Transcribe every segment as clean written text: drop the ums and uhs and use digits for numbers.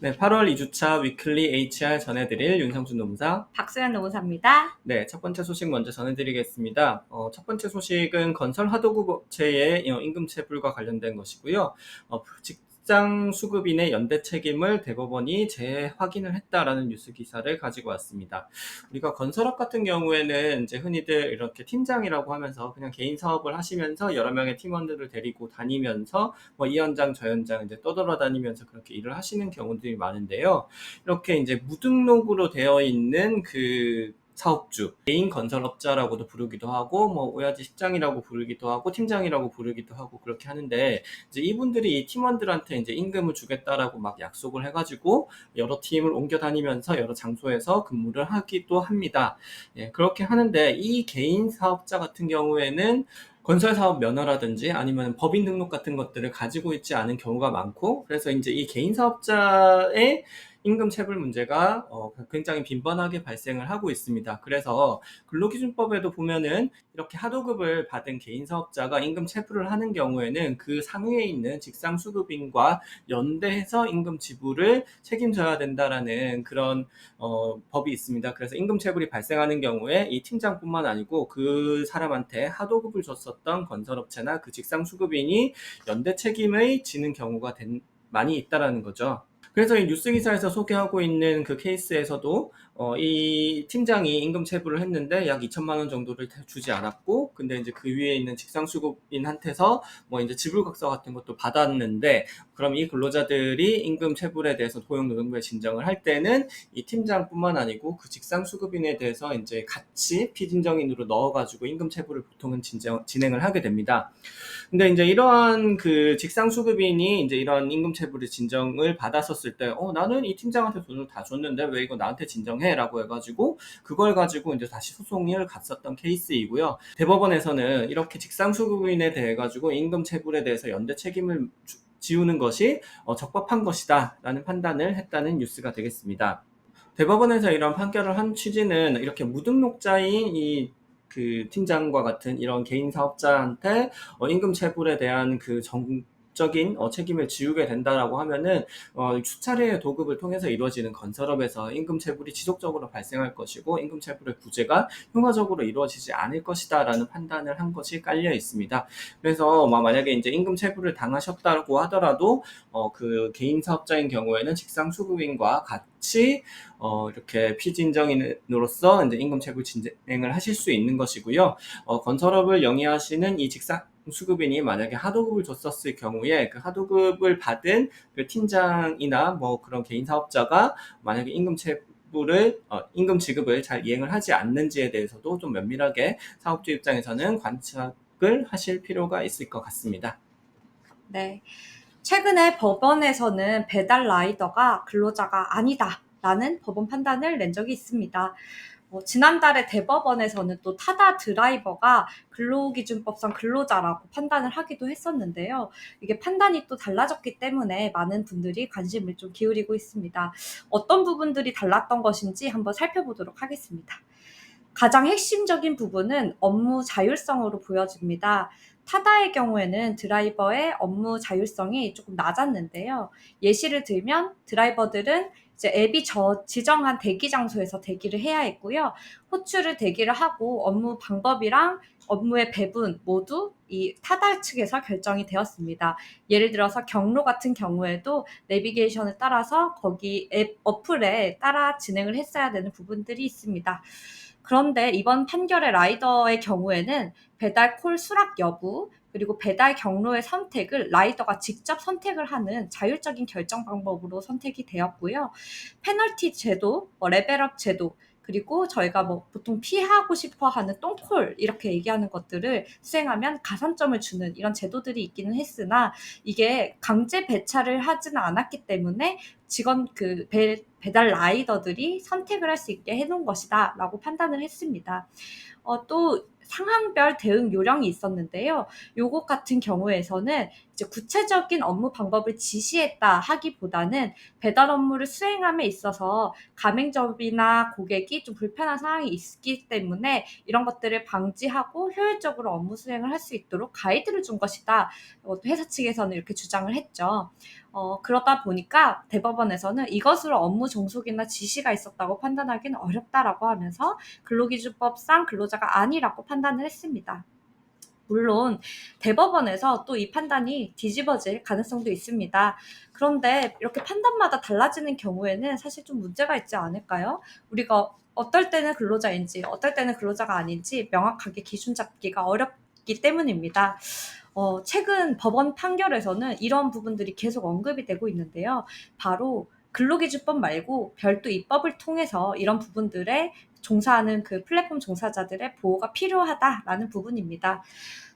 네, 8월 2주차 위클리 HR 전해드릴 윤상준 노무사. 박소연 노무사입니다. 네, 첫 번째 소식 먼저 전해드리겠습니다. 첫 번째 소식은 건설 하도급 업체의 임금 체불과 관련된 것이고요. 직장 수급인의 연대 책임을 대법원이 재확인을 했다라는 뉴스 기사를 가지고 왔습니다. 우리가 건설업 같은 경우에는 이제 흔히들 이렇게 팀장이라고 하면서 그냥 개인 사업을 하시면서 여러 명의 팀원들을 데리고 다니면서 뭐 이 현장 저 현장 이제 떠돌아다니면서 그렇게 일을 하시는 경우들이 많은데요. 이렇게 이제 무등록으로 되어 있는 그 사업주, 개인 건설업자라고도 부르기도 하고, 뭐, 오야지 식장이라고 부르기도 하고, 팀장이라고 부르기도 하고, 그렇게 하는데, 이제 이분들이 이 팀원들한테 이제 임금을 주겠다라고 막 약속을 해가지고, 여러 팀을 옮겨 다니면서 여러 장소에서 근무를 하기도 합니다. 예, 그렇게 하는데, 이 개인 사업자 같은 경우에는 건설사업 면허라든지 아니면 법인 등록 같은 것들을 가지고 있지 않은 경우가 많고, 그래서 이제 이 개인 사업자의 임금 체불 문제가 굉장히 빈번하게 발생을 하고 있습니다. 그래서 근로기준법에도 보면은 이렇게 하도급을 받은 개인 사업자가 임금 체불을 하는 경우에는 그 상위에 있는 직상수급인과 연대해서 임금 지불을 책임져야 된다라는 그런 법이 있습니다. 그래서 임금 체불이 발생하는 경우에 이 팀장뿐만 아니고 그 사람한테 하도급을 줬었던 건설업체나 그 직상수급인이 연대 책임을 지는 경우가 많이 있다라는 거죠. 그래서 이 뉴스 기사에서 소개하고 있는 그 케이스에서도 이 팀장이 임금 체불을 했는데 약 2천만 원 정도를 주지 않았고, 근데 이제 그 위에 있는 직상수급인한테서 뭐 이제 지불각서 같은 것도 받았는데, 그럼 이 근로자들이 임금 체불에 대해서 고용노동부에 진정을 할 때는 이 팀장뿐만 아니고 그 직상수급인에 대해서 이제 같이 피진정인으로 넣어가지고 임금 체불을 보통은 진행을 하게 됩니다. 근데 이제 이러한 그 직상 수급인이 이제 이런 임금 체불의 진정을 받았었을 때, 나는 이 팀장한테 돈을 다 줬는데 왜 이거 나한테 진정해?라고 해가지고 그걸 가지고 이제 다시 소송을 갔었던 케이스이고요. 대법원에서는 이렇게 직상 수급인에 대해 가지고 임금 체불에 대해서 연대 책임을 지우는 것이 적법한 것이다라는 판단을 했다는 뉴스가 되겠습니다. 대법원에서 이런 판결을 한 취지는 이렇게 무등록자인 이 그 팀장과 같은 이런 개인 사업자한테 임금 체불에 대한 그 정적인 책임을 지우게 된다라고 하면은 수차례의 도급을 통해서 이루어지는 건설업에서 임금 체불이 지속적으로 발생할 것이고 임금 체불의 구제가 효과적으로 이루어지지 않을 것이다라는 판단을 한 것이 깔려 있습니다. 그래서 만약에 이제 임금 체불을 당하셨다고 하더라도 그 개인 사업자인 경우에는 직상 수급인과 같이 이렇게 피진정인으로서 이제 임금 체불 진행을 하실 수 있는 것이고요. 건설업을 영위하시는 이 직상 수급인이 만약에 하도급을 줬었을 경우에 그 하도급을 받은 그 팀장이나 뭐 그런 개인 사업자가 만약에 임금 지급을 잘 이행을 하지 않는지에 대해서도 좀 면밀하게 사업주 입장에서는 관측을 하실 필요가 있을 것 같습니다. 네. 최근에 법원에서는 배달 라이더가 근로자가 아니다라는 법원 판단을 낸 적이 있습니다. 지난달에 대법원에서는 또 타다 드라이버가 근로기준법상 근로자라고 판단을 하기도 했었는데요. 이게 판단이 또 달라졌기 때문에 많은 분들이 관심을 좀 기울이고 있습니다. 어떤 부분들이 달랐던 것인지 한번 살펴보도록 하겠습니다. 가장 핵심적인 부분은 업무 자율성으로 보여집니다. 타다의 경우에는 드라이버의 업무 자율성이 조금 낮았는데요. 예시를 들면 드라이버들은 이제 앱이 지정한 대기 장소에서 대기를 해야 했고요. 호출을 대기를 하고 업무 방법이랑 업무의 배분 모두 이 타다 측에서 결정이 되었습니다. 예를 들어서 경로 같은 경우에도 내비게이션을 따라서 거기 앱 어플에 따라 진행을 했어야 되는 부분들이 있습니다. 그런데 이번 판결의 라이더의 경우에는 배달 콜 수락 여부, 그리고 배달 경로의 선택을 라이더가 직접 선택을 하는 자율적인 결정 방법으로 선택이 되었고요. 페널티 제도, 레벨업 제도, 그리고 저희가 보통 피하고 싶어 하는 똥콜 이렇게 얘기하는 것들을 수행하면 가산점을 주는 이런 제도들이 있기는 했으나 이게 강제 배차를 하지는 않았기 때문에 직원 배달 라이더들이 선택을 할 수 있게 해놓은 것이다라고 판단을 했습니다. 또 상황별 대응 요령이 있었는데요. 요것 같은 경우에서는 이제 구체적인 업무 방법을 지시했다 하기보다는 배달 업무를 수행함에 있어서 가맹점이나 고객이 좀 불편한 상황이 있기 때문에 이런 것들을 방지하고 효율적으로 업무 수행을 할 수 있도록 가이드를 준 것이다. 또 회사 측에서는 이렇게 주장을 했죠. 그러다 보니까 대법원에서는 이것으로 업무 종속이나 지시가 있었다고 판단하기는 어렵다라고 하면서 근로기준법상 근로자가 아니라고 판단을 했습니다. 물론 대법원에서 또 이 판단이 뒤집어질 가능성도 있습니다. 그런데 이렇게 판단마다 달라지는 경우에는 사실 좀 문제가 있지 않을까요? 우리가 어떨 때는 근로자인지 어떨 때는 근로자가 아닌지 명확하게 기준 잡기가 어렵기 때문입니다. 최근 법원 판결에서는 이런 부분들이 계속 언급이 되고 있는데요. 바로 근로기준법 말고 별도 입법을 통해서 이런 부분들에 종사하는 그 플랫폼 종사자들의 보호가 필요하다라는 부분입니다.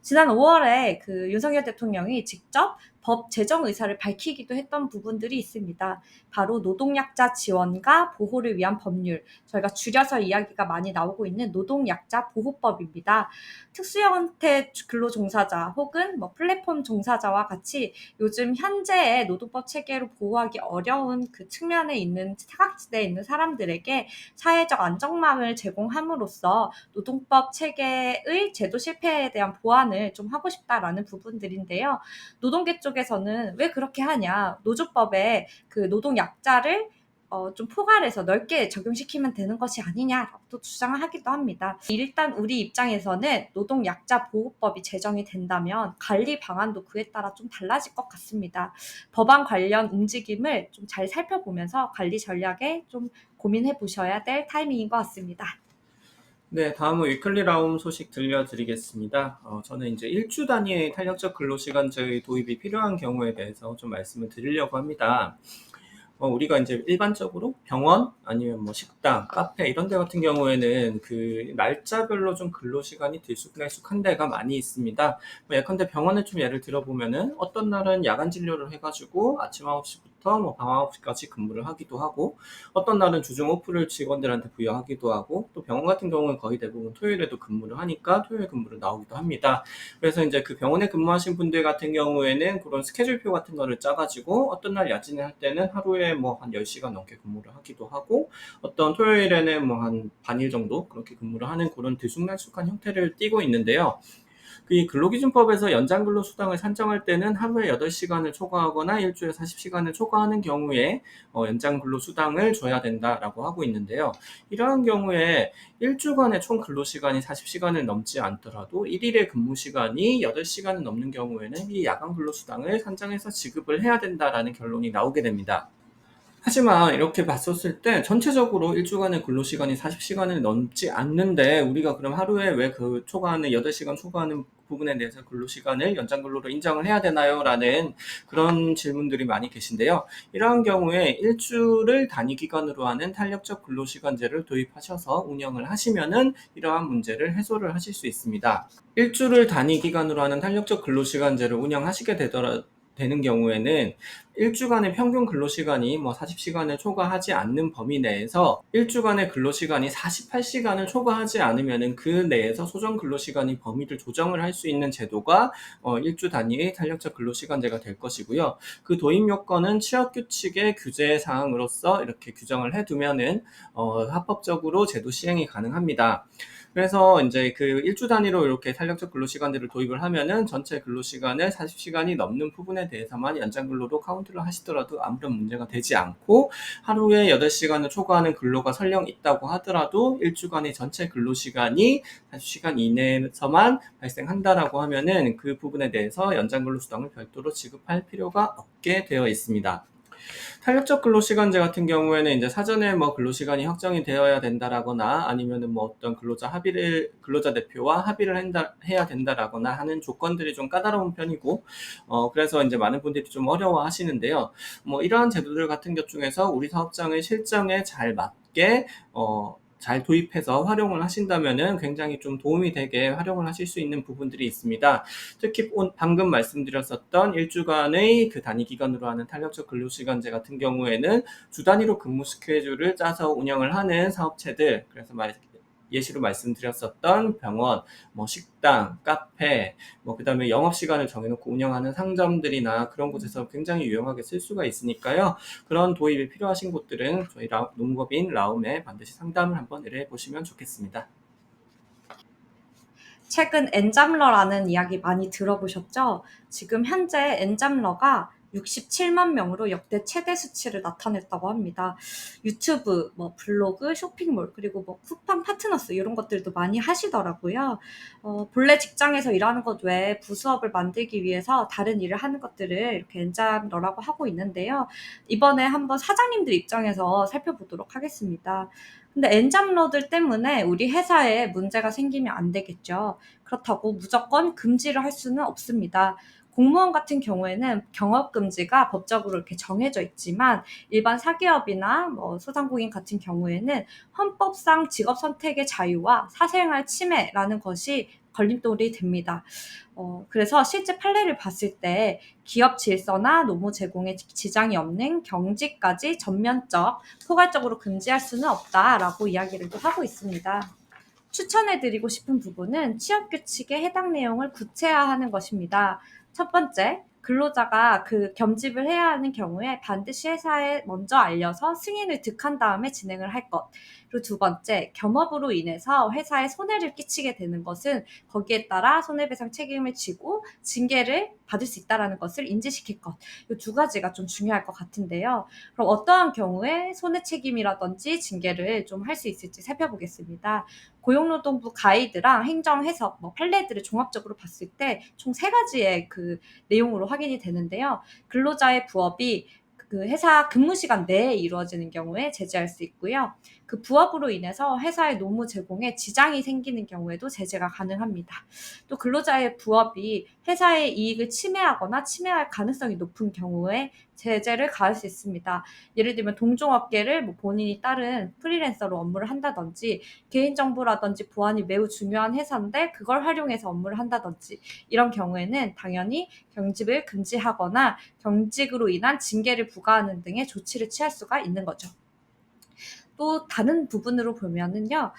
지난 5월에 그 윤석열 대통령이 직접 법 제정 의사를 밝히기도 했던 부분들이 있습니다. 바로 노동약자 지원과 보호를 위한 법률, 저희가 줄여서 이야기가 많이 나오고 있는 노동약자 보호법입니다. 특수형태 근로종사자 혹은 플랫폼 종사자와 같이 요즘 현재의 노동법 체계로 보호하기 어려운 그 측면에 있는 사각지대에 있는 사람들에게 사회적 안정망을 제공함으로써 노동법 체계의 제도 실패에 대한 보완을 좀 하고 싶다라는 부분들인데요. 노동계 쪽에서는 왜 그렇게 하냐, 노조법에 그 노동 약자를 좀 포괄해서 넓게 적용시키면 되는 것이 아니냐라고 또 주장을 하기도 합니다. 일단 우리 입장에서는 노동 약자 보호법이 제정이 된다면 관리 방안도 그에 따라 좀 달라질 것 같습니다. 법안 관련 움직임을 좀 잘 살펴보면서 관리 전략에 좀 고민해 보셔야 될 타이밍인 것 같습니다. 네, 다음은 위클리 라움 소식 들려드리겠습니다. 저는 이제 일주 단위의 탄력적 근로시간제의 도입이 필요한 경우에 대해서 좀 말씀을 드리려고 합니다. 우리가 이제 일반적으로 병원 아니면 뭐 식당, 카페 이런 데 같은 경우에는 그 날짜별로 좀 근로시간이 들쑥날쑥한 데가 많이 있습니다. 예컨대 병원을 좀 예를 들어보면은 어떤 날은 야간 진료를 해가지고 아침 9시부터 밤 9시까지 근무를 하기도 하고, 어떤 날은 주중 오프를 직원들한테 부여하기도 하고, 또 병원 같은 경우는 거의 대부분 토요일에도 근무를 하니까 토요일 근무를 나오기도 합니다. 그래서 이제 그 병원에 근무하신 분들 같은 경우에는 그런 스케줄표 같은 거를 짜가지고 어떤 날 야진을 할 때는 하루에 뭐 한 10시간 넘게 근무를 하기도 하고, 어떤 토요일에는 뭐 한 반일 정도 그렇게 근무를 하는 그런 들쑥날쑥한 형태를 띠고 있는데요. 이 근로기준법에서 연장근로수당을 산정할 때는 하루에 8시간을 초과하거나 일주일에 40시간을 초과하는 경우에 연장근로수당을 줘야 된다라고 하고 있는데요. 이러한 경우에 일주간의 총 근로시간이 40시간을 넘지 않더라도 1일의 근무시간이 8시간을 넘는 경우에는 이 야간근로수당을 산정해서 지급을 해야 된다라는 결론이 나오게 됩니다. 하지만 이렇게 봤었을 때 전체적으로 일주간의 근로시간이 40시간을 넘지 않는데 우리가 그럼 하루에 왜 그 초과하는 8시간 초과하는 부분에 대해서 근로시간을 연장근로로 인정을 해야 되나요? 라는 그런 질문들이 많이 계신데요. 이러한 경우에 일주를 단위 기간으로 하는 탄력적 근로시간제를 도입하셔서 운영을 하시면은 이러한 문제를 해소를 하실 수 있습니다. 일주를 단위 기간으로 하는 탄력적 근로시간제를 운영하시게 되는 경우에는 일주간의 평균 근로시간이 40시간을 초과하지 않는 범위 내에서 일주간의 근로시간이 48시간을 초과하지 않으면 그 내에서 소정 근로시간이 범위를 조정을 할 수 있는 제도가 일주 단위의 탄력적 근로시간제가 될 것이고요. 그 도입 요건은 취업규칙의 규제 사항으로서 이렇게 규정을 해두면은 합법적으로 제도 시행이 가능합니다. 그래서 이제 그 일주 단위로 이렇게 탄력적 근로시간제를 도입을 하면은 전체 근로시간을 40시간이 넘는 부분에 대해서만 연장근로로 카운트를 하시더라도 아무런 문제가 되지 않고, 하루에 8시간을 초과하는 근로가 설령 있다고 하더라도 일주간의 전체 근로시간이 40시간 이내에서만 발생한다라고 하면은 그 부분에 대해서 연장근로수당을 별도로 지급할 필요가 없게 되어 있습니다. 탄력적 근로시간제 같은 경우에는 이제 사전에 근로시간이 확정이 되어야 된다라거나 아니면은 어떤 근로자 대표와 합의를 해야 된다라거나 하는 조건들이 좀 까다로운 편이고, 그래서 이제 많은 분들이 좀 어려워 하시는데요. 이러한 제도들 같은 것 중에서 우리 사업장의 실정에 잘 맞게, 잘 도입해서 활용을 하신다면은 굉장히 좀 도움이 되게 활용을 하실 수 있는 부분들이 있습니다. 특히 방금 말씀드렸었던 일주간의 그 단위 기간으로 하는 탄력적 근로시간제 같은 경우에는 주 단위로 근무 스케줄을 짜서 운영을 하는 사업체들, 그래서 예시로 말씀드렸었던 병원, 식당, 카페, 그다음에 영업시간을 정해놓고 운영하는 상점들이나 그런 곳에서 굉장히 유용하게 쓸 수가 있으니까요. 그런 도입이 필요하신 곳들은 저희 노무법인 라움에 반드시 상담을 한번 의뢰해 보시면 좋겠습니다. 최근 엔잡러라는 이야기 많이 들어보셨죠? 지금 현재 엔잡러가 67만 명으로 역대 최대 수치를 나타냈다고 합니다. 유튜브, 블로그, 쇼핑몰, 그리고 쿠팡 파트너스 이런 것들도 많이 하시더라고요. 본래 직장에서 일하는 것 외에 부수업을 만들기 위해서 다른 일을 하는 것들을 이렇게 엔잡러라고 하고 있는데요. 이번에 한번 사장님들 입장에서 살펴보도록 하겠습니다. 근데 엔잡러들 때문에 우리 회사에 문제가 생기면 안 되겠죠. 그렇다고 무조건 금지를 할 수는 없습니다. 공무원 같은 경우에는 경업금지가 법적으로 이렇게 정해져 있지만 일반 사기업이나 소상공인 같은 경우에는 헌법상 직업 선택의 자유와 사생활 침해라는 것이 걸림돌이 됩니다. 그래서 실제 판례를 봤을 때 기업 질서나 노무 제공에 지장이 없는 경지까지 전면적, 포괄적으로 금지할 수는 없다라고 이야기를 또 하고 있습니다. 추천해드리고 싶은 부분은 취업규칙의 해당 내용을 구체화하는 것입니다. 첫 번째, 근로자가 그 겸집을 해야 하는 경우에 반드시 회사에 먼저 알려서 승인을 득한 다음에 진행을 할 것. 그리고 두 번째, 겸업으로 인해서 회사에 손해를 끼치게 되는 것은 거기에 따라 손해배상 책임을 지고 징계를 받을 수 있다는 것을 인지시킬 것. 이 두 가지가 좀 중요할 것 같은데요. 그럼 어떠한 경우에 손해 책임이라든지 징계를 좀 할 수 있을지 살펴보겠습니다. 고용노동부 가이드랑 행정 해석, 판례들을 종합적으로 봤을 때 총 3가지의 그 내용으로 확인이 되는데요. 근로자의 부업이 그 회사 근무 시간 내에 이루어지는 경우에 제재할 수 있고요. 그 부업으로 인해서 회사의 노무 제공에 지장이 생기는 경우에도 제재가 가능합니다. 또 근로자의 부업이 회사의 이익을 침해하거나 침해할 가능성이 높은 경우에 제재를 가할 수 있습니다. 예를 들면 동종업계를 본인이 다른 프리랜서로 업무를 한다든지 개인정보라든지 보안이 매우 중요한 회사인데 그걸 활용해서 업무를 한다든지 이런 경우에는 당연히 경직을 금지하거나 경직으로 인한 징계를 부과하는 등의 조치를 취할 수가 있는 거죠. 또 다른 부분으로 보면은요,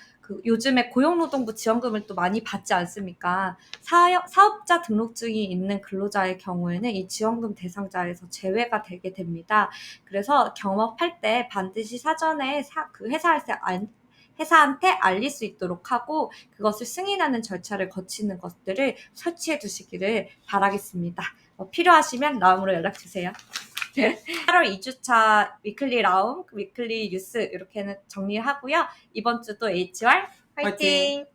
요즘에 고용노동부 지원금을 또 많이 받지 않습니까? 사업자 등록증이 있는 근로자의 경우에는 이 지원금 대상자에서 제외가 되게 됩니다. 그래서 경업할 때 반드시 사전에 그 회사한테 알릴 수 있도록 하고 그것을 승인하는 절차를 거치는 것들을 설치해 두시기를 바라겠습니다. 필요하시면 라움으로 연락 주세요. 8월 2주차 위클리 라움, 위클리 뉴스 이렇게는 정리하고요. 이번 주도 HR 화이팅! 화이팅!